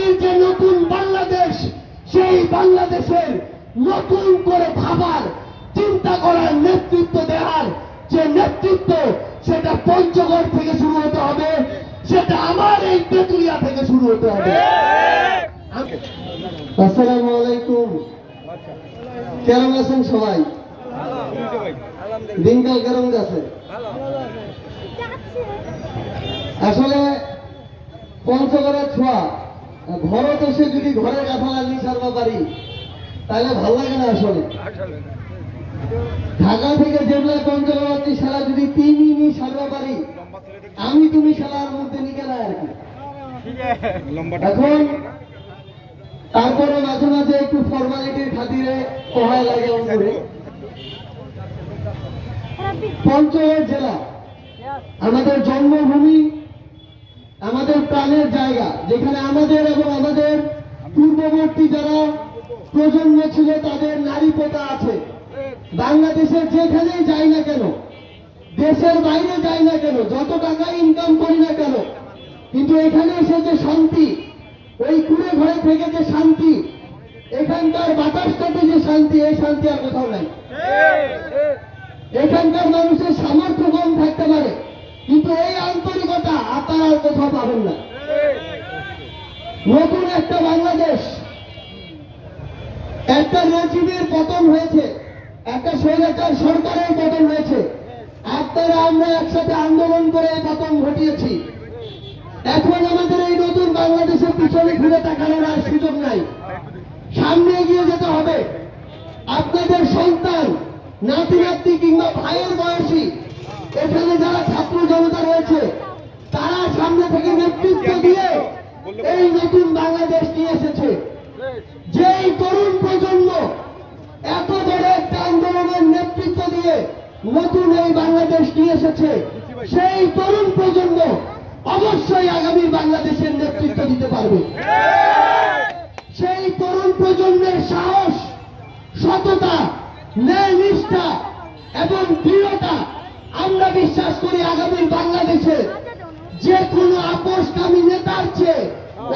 আগামীর যে নতুন বাংলাদেশ, সেই বাংলাদেশের নতুন করে ভাবার, চিন্তা করার, নেতৃত্ব দেওয়ার যে নেতৃত্ব, সেটা পঞ্চগড় থেকে শুরু হতে হবে, সেটা আমার এই তেঁতুলিয়া থেকে শুরু হতে হবে। আসসালামু আলাইকুম। কেমন আছেন সবাই? দিনকাল কেমন গেছে? আসলে পঞ্চগড়ের ছোঁয়া ঘরে বসে যদি ঘরের কাঁথা লাগিয়ে সারবা পারি তাহলে ভাল লাগে না। আসলে ঢাকা থেকে যেগুলো পঞ্চগড় সারা যদি 3 মিনিট সারবা পারি, আমি তুমি সারার মধ্যে নিকে না আর কি। এখন তারপরে মাঝে মাঝে একটু ফর্মালিটির খাতিরে সহায় লাগে। পঞ্চগড় জেলা আমাদের জন্মভূমি, আমাদের প্রাণের জায়গা, যেখানে আমাদের এবং আমাদের পূর্ববর্তী যারা প্রজন্ম ছিল তাদের নারী পোতা আছে। বাংলাদেশের যেখানেই যাই না কেন, দেশের বাইরে যাই না কেন, যত টাকা ইনকাম করি না কেন, কিন্তু এখানে এসে যে শান্তি, ওই কুড়ে ঘরে থেকে যে শান্তি, এখানকার বাতাসটাতে যে শান্তি, এই শান্তি আর কোথাও নাই। এখানকার মানুষের সামর্থ্য কম থাকতে পারে, কিন্তু এই আন্তরিকতা আপনারা আর কোথাও পাবেন না। নতুন একটা বাংলাদেশ, একটা রেজিমের পতন হয়েছে, একটা স্বৈরাচার সরকারের পতন হয়েছে। আপনারা আমরা একসাথে আন্দোলন করে এই পতন ঘটিয়েছি। এখন আমাদের এই নতুন বাংলাদেশের পিছনে ঘুরে তাকানোর আর সুযোগ নাই, সামনে এগিয়ে যেতে হবে। আপনাদের সন্তান, নাতি নাতনি কিংবা ভাইয়ের বয়সী এখানে যারা ছাত্র জনতা রয়েছে, তারা সামনে থেকে নেতৃত্ব দিয়ে এই নতুন বাংলাদেশ নিয়ে এসেছে। যেই তরুণ প্রজন্ম এত বড় একটা আন্দোলনের নেতৃত্ব দিয়ে নতুন এই বাংলাদেশ নিয়ে এসেছে, সেই তরুণ প্রজন্ম অবশ্যই আগামী বাংলাদেশের নেতৃত্ব দিতে পারবে। সেই তরুণ প্রজন্মের সাহস, সততা, ন্যায় নিষ্ঠা এবং দৃঢ়তা, আমরা বিশ্বাস করি আগামী বাংলাদেশে যে কোনো আপোষকামী নেতার চেয়ে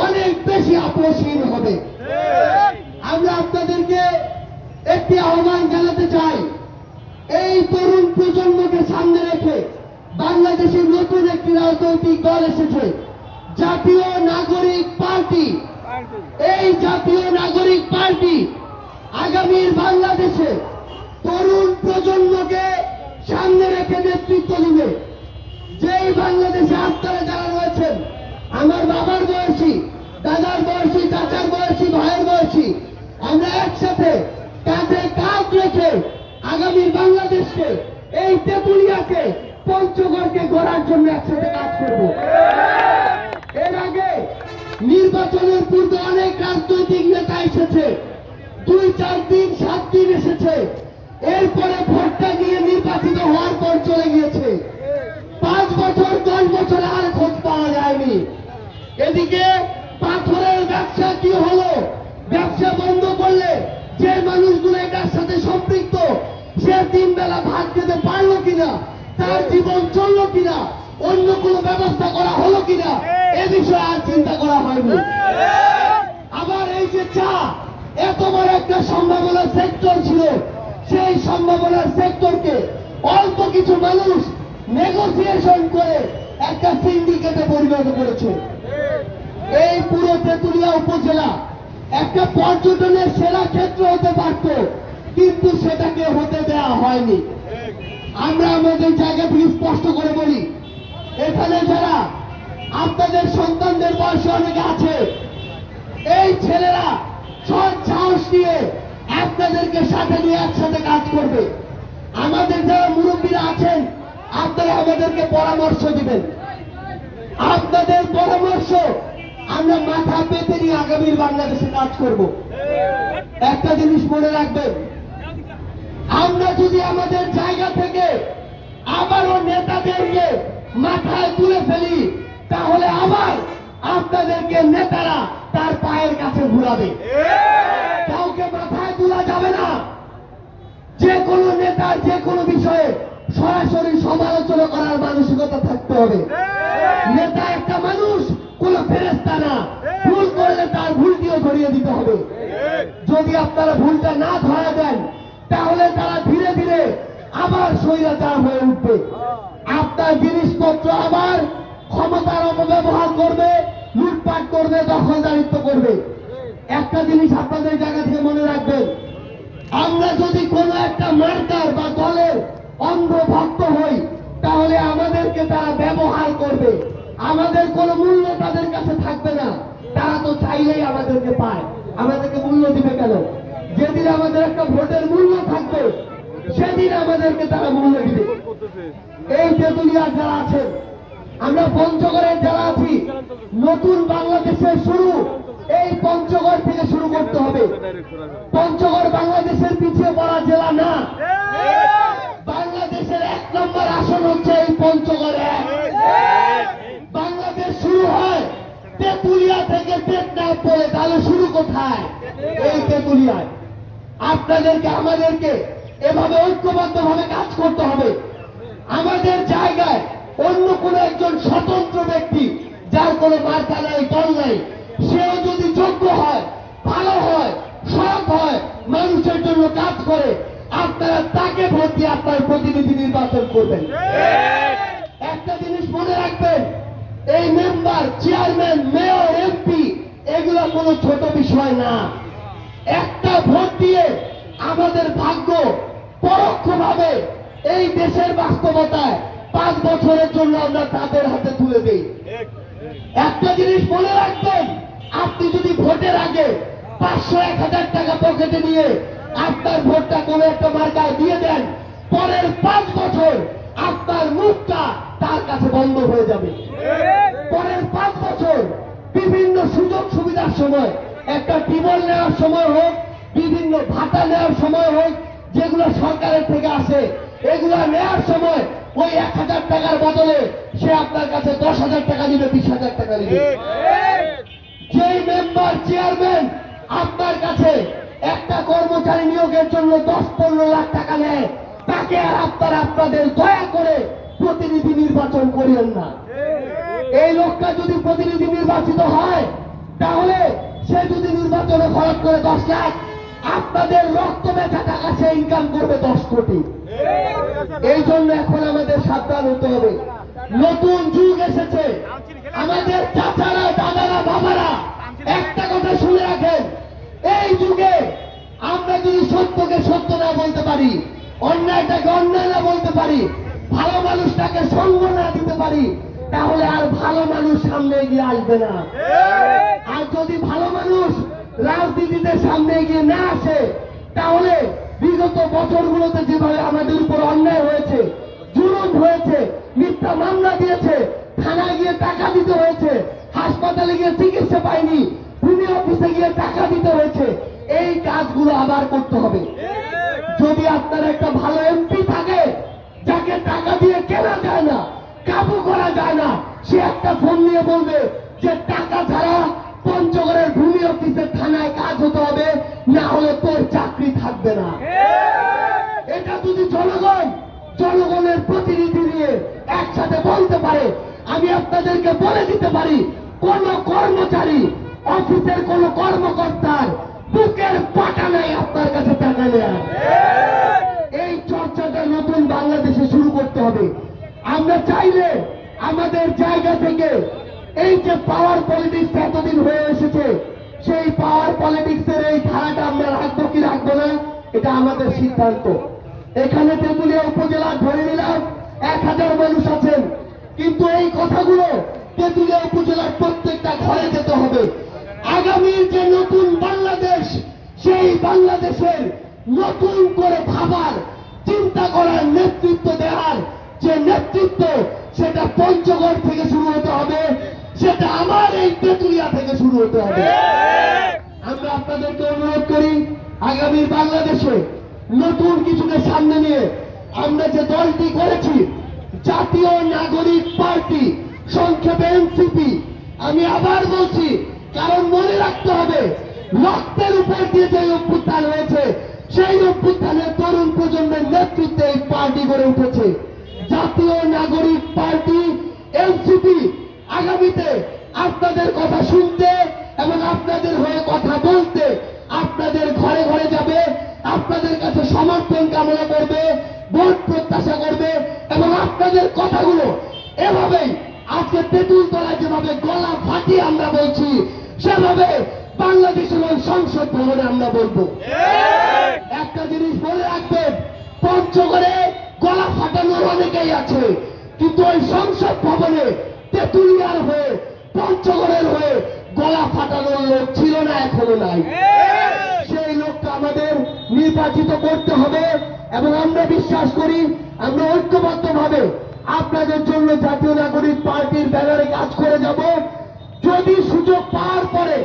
অনেক বেশি আপোষহীন হবে। আমরা আপনাদেরকে একটি আহ্বান জানাতে চাই, এই তরুণ প্রজন্মকে সামনে রেখে বাংলাদেশের নতুন একটি রাজনৈতিক দল এসেছে, জাতীয় নাগরিক পার্টি। এই জাতীয় নাগরিক পার্টি আগামীর বাংলাদেশে তরুণ প্রজন্মকে সামনে রেখে নেতৃত্ব দিবে। যেই বাংলাদেশে আপনারা যারা রয়েছেন, আমার বাবার বয়সী, দাদার বয়সী, চাচার বয়সী, ভাইয়ের বয়সী, আমরা একসাথে কাঁধে কাঁধ রেখে আগামীর বাংলাদেশকে, এই তেঁতুলিয়াকে, পঞ্চগড়কে গড়ার জন্য একসাথে কাজ করব। এর আগে নির্বাচনের পূর্বে অনেক রাজনৈতিক নেতা এসেছে, 2-4 দিন 7 দিন এসেছে, এরপরে ভোটটা নিয়ে নির্বাচিত হওয়ার পর চলে গিয়েছে। 5 বছর 10 বছর আর খোঁজ পাওয়া যায়নি। এদিকে পাথরের ব্যবসা কি হলো? ব্যবসা বন্ধ করলে যে মানুষগুলো এটার সাথে সম্পৃক্ত, সে 3 বেলা ভাত খেতে পারলো কিনা, তার জীবন চললো কিনা, অন্য কোনো ব্যবস্থা করা হলো কিনা, এ বিষয়ে আর চিন্তা করা হয়নি। আবার এই যে চা, এত বড় একটা সম্ভাবনার সেক্টর ছিল, সেই সম্ভাবনার সেক্টরকে অল্প কিছু মানুষ নেগোসিয়েশন করে একটা সিন্ডিকেটে পরিণত করেছে। এই পুরো তেঁতুলিয়া উপজেলা একটা পর্যটনের সেরা ক্ষেত্র হতে পারত, কিন্তু সেটাকে হতে দেওয়া হয়নি। আমরা আমাদের জায়গা থেকে স্পষ্ট করে বলি, এখানে যারা আপনাদের সন্তানদের বয়সে অনেকে আছে, এই ছেলেরা সৎ সাহস নিয়ে আপনাদেরকে সাথে নিয়ে একসাথে কাজ করবে। আমাদের যারা মুরব্বীরা আছেন, আপনারা আমাদেরকে পরামর্শ দিবেন। আপনাদের পরামর্শ আমরা মাথা পেতে নিয়ে আগামীর বাংলাদেশে কাজ করব। একটা জিনিস মনে রাখবেন, আমরা যদি আমাদের জায়গা থেকে আবারও নেতাদেরকে মাথায় তুলে ফেলি, তাহলে আবার আপনাদেরকে নেতারা তার পায়ের কাছে ঘুরাবে। কাউকে মাথায় তোলা যাবে না। যে কোনো নেতার যে কোনো বিষয়ে সরাসরি সমালোচনা করার মানসিকতা থাকতে হবে। নেতা একটা মানুষ, কোন ফেরেশতা না। ভুল করলে তা ধরিয়ে দিতে হবে। যদি আপনারা ভুলটা না ধরা দেন তাহলে তারা ধীরে ধীরে আবার স্বৈরাচার হয়ে উঠবে। আপনার জিনিসপত্র আবার ক্ষমতার অপব্যবহার করবে, লুটপাট করবে, দখলদারিত্ব করবে। একটা জিনিস আপনাদের জায়গা থেকে মনে রাখবেন, আমরা যদি কোনো একটা মার্কার বা দলের অন্ধ ভক্ত হই তাহলে আমাদেরকে তারা ব্যবহার করবে, আমাদের কোনো মূল্য তাদের কাছে থাকবে না। তারা তো চাইলেই আমাদেরকে পায়, আমাদেরকে মূল্য দিবে কেন? যেদিন আমাদের একটা ভোটের মূল্য থাকবে সেদিন আমাদেরকে তারা মূল্য দিবে। এই তেঁতুলিয়ার যারা আছেন, আমরা পঞ্চগড়ের যারা আছি, নতুন বাংলাদেশের শুরু এই পঞ্চগড় থেকে শুরু করতে হবে। পঞ্চগড় বাংলাদেশের পিছিয়ে পড়া জেলা না, বাংলাদেশের 1 নম্বর আসন হচ্ছে এই পঞ্চগড়। বাংলাদেশ শুরু হয় তেঁতুলিয়া থেকে টেকনাফ বলে, তাহলে শুরু কোথায়? এই তেঁতুলিয়ায়। আপনাদেরকে আমাদেরকে এভাবে ঐক্যবদ্ধ ভাবে কাজ করতে হবে। আমাদের জায়গায় অন্য কোন একজন স্বতন্ত্র ব্যক্তি যার কোনো মার্কা নাই, দল নাই, সেও যদি যোগ্য হয়, ভালো হয়, সৎ হয়, মানুষের জন্য কাজ করে, আপনারা তাকে ভোট দিয়ে আপনার প্রতিনিধি নির্বাচন করবেন। একটা জিনিস মনে রাখবেন, এই মেম্বার, চেয়ারম্যান, মেয়র, এমপি এগুলো কোনো ছোট বিষয় না। একটা ভোট দিয়ে আমাদের ভাগ্য পরোক্ষভাবে এই দেশের বাস্তবতায় 5 বছরের জন্য আমরা তাদের হাতে তুলে দেই। একটা জিনিস মনে রাখবেন, আপনি যদি ভোটের আগে 500-1000 টাকা পকেটে নিয়ে আপনার ভোটটা কোন একটা মার্কায় দিয়ে দেন, পরের 5 বছর আপনার মুখটা তার কাছে বন্ধ হয়ে যাবে। পরের 5 বছর বিভিন্ন সুযোগ সুবিধার সময়, একটা টিবল নেওয়ার সময় হোক, বিভিন্ন ভাতা নেওয়ার সময় হোক, যেগুলো সরকারের থেকে আসে, এগুলো নেওয়ার সময় ওই 1000 টাকার বদলে সে আপনার কাছে 10,000 টাকা দিবে, 20,000 টাকা দিবে। যেই মেম্বার, চেয়ারম্যান আপনার কাছে একটা কর্মচারী নিয়োগের জন্য 10-15 লাখ টাকা নেয়, তাকে আর আপনারা আপনাদের দয়া করে প্রতিনিধি নির্বাচন করিয়েন না। এই লোকটা যদি প্রতিনিধি নির্বাচিত হয় তাহলে সে যদি নির্বাচনে খরচ করে 10 লাখ, আপনাদের রক্ত বেচা টাকা সে ইনকাম করবে 10 কোটি। এই জন্য এখন আমাদের সাবধান হতে হবে। নতুন যুগ এসেছে, আমাদের চাচারা, দাদারা, বাবারা একটা কথা শুনে রাখেন, এই যুগে আমরা যদি সত্যকে সত্য না বলতে পারি, অন্যায়টাকে অন্যায় না বলতে পারি, ভালো মানুষটাকে সঙ্গ না দিতে পারি, তাহলে আর ভালো মানুষ সামনে এগিয়ে আসবে না। আর যদি ভালো মানুষ রাজনীতিতে সামনে এগিয়ে না আসে, তাহলে বিগত বছরগুলোতে যেভাবে আমাদের উপর অন্যায় হয়েছে, জুলুম হয়েছে, মিথ্যা মামলা দিয়েছে, থানায় গিয়ে টাকা দিতে হয়েছে, হাসপাতালে গিয়ে চিকিৎসা পায়নি, ভূমি অফিসে গিয়ে টাকা দিতে হয়েছে, এই কাজগুলো আবার করতে হবে। যদি আপনার একটা ভালো এমপি থাকে যাকে টাকা দিয়ে কেনা যায় না, কাবু করা যায় না, সে একটা ফোন নিয়ে বলবে যে টাকা ছাড়া পঞ্চগড়ের ভূমি অফিসের থানায় কাজ হতে হবে, না হলে তোর চাকরি থাকবে না। এটা যদি জনগণের প্রতিনিধি নিয়ে একসাথে বলতে পারে, আমি আপনাদেরকে বলে দিতে পারি, কোন কর্মচারী, অফিসের কোন কর্মকর্তার বুকের পাটা নাই আপনার কাছে টাকা নেওয়া। এই চর্চাটা নতুন বাংলাদেশে শুরু করতে হবে। আমরা চাইলে আমাদের জায়গা থেকে এই যে পাওয়ার পলিটিক্স এতদিন হয়ে এসেছে, সেই পাওয়ার পলিটিক্সের এই ধারাটা আমরা রাখবো কি রাখবো না, এটা আমাদের সিদ্ধান্ত। এখানে তেঁতুলিয়া উপজেলা ধরে নিলাম 1000 মানুষ আছেন, কিন্তু এই কথাগুলো তেঁতুলিয়া উপজেলার প্রত্যেকটা ঘরে যেতে হবে। আগামীর যে নতুন বাংলাদেশ, সেই বাংলাদেশের নতুন করে ভাবার, চিন্তা করার, নেতৃত্ব দেওয়ার যে নেতৃত্ব, সেটা পঞ্চগড় থেকে শুরু হতে হবে, সেটা আমার এই তেঁতুলিয়া থেকে শুরু হতে হবে। আমরা আপনাদেরকে অনুরোধ করি, আগামীর বাংলাদেশে নতুন কিছুকে সামনে নিয়ে আমরা যে দলটি করেছি, জাতীয় নাগরিক পার্টি, সংক্ষেপে এনসিপি, আমি আবার বলছি, কারণ মনে রাখতে হবে, রক্তের উপর দিয়ে যে অভ্যুত্থান হয়েছে, সেই অভ্যুত্থানের তরুণ প্রজন্মের নেতৃত্বে এই পার্টি গড়ে উঠেছে। জাতীয় নাগরিক পার্টি, এনসিপি আগামীতে আপনাদের কথা শুনতে এবং আপনাদের হয়ে কথা বলতে পরিচালনা করবে, ভোট প্রত্যাশা করবে এবং আপনাদের কথাগুলো এভাবেই আজকে তেঁতুলতলায় যেভাবে গলা ফাটিয়ে আমরা বলছি সেভাবে বাংলাদেশের ওই সংসদ ভবনে আমরা বলবো। একটা জিনিস বলে রাখবেন, পঞ্চগড়ে গলা ফাটানোর অনেকেই আছে, কিন্তু ওই সংসদ ভবনে তেঁতুলিয়ার হয়ে পঞ্চগড়ের হয়ে গলা ফাটানোর লোক ছিল না, এখনো নাই। সেই লোকটা আমাদের নির্বাচিত করতে হবে এবং আমরা বিশ্বাস করি আমরা ঐক্যবদ্ধভাবে আপনাদের জন্য জাতীয় নাগরিক পার্টির ব্যানারে কাজ করে যাব। যদি সুযোগ পাওয়ার পরে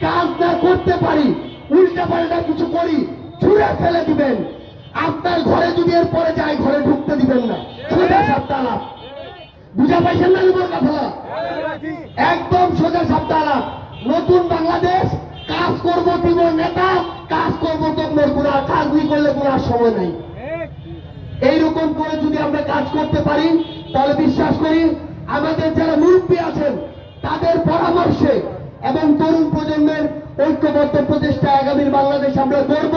কাজ না করতে পারি, উল্টা পাল্টা কিছু করি, ছুঁড়ে ফেলে দিবেন। আপনার ঘরে যদি এর পরে যাই, ঘরে ঢুকতে দিবেন না। সোজা সাপটা আলাপ, বুঝা পাইছেন না? কথা একদম সোজা সাপটা আলাপ। নতুন বাংলাদেশ, কাজ করব দিব নেতা, কাজ করবো তোমরা, কোনো কাজ নি করলে কোনো আর সময় নাই। এইরকম করে যদি আমরা কাজ করতে পারি তাহলে বিশ্বাস করি আমাদের যারা মুরব্বী আছেন তাদের পরামর্শে এবং তরুণ প্রজন্মের ঐক্যবদ্ধ প্রচেষ্টা আগামীর বাংলাদেশ আমরা গড়ব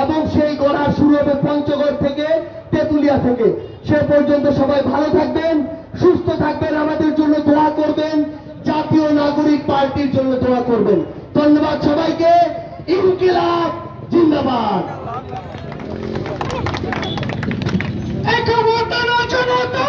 এবং সেই গড়ার শুরু হবে পঞ্চগড় থেকে, তেঁতুলিয়া থেকে। সে পর্যন্ত সবাই ভালো থাকবেন, সুস্থ থাকবেন, আমাদের জন্য দোয়া করবেন, জাতীয় নাগরিক পার্টির জন্য দোয়া করবেন। ধন্যবাদ সবাইকে। ইনকিলাব জিন্দাবাদ। ঐক্যবদ্ধ জনতা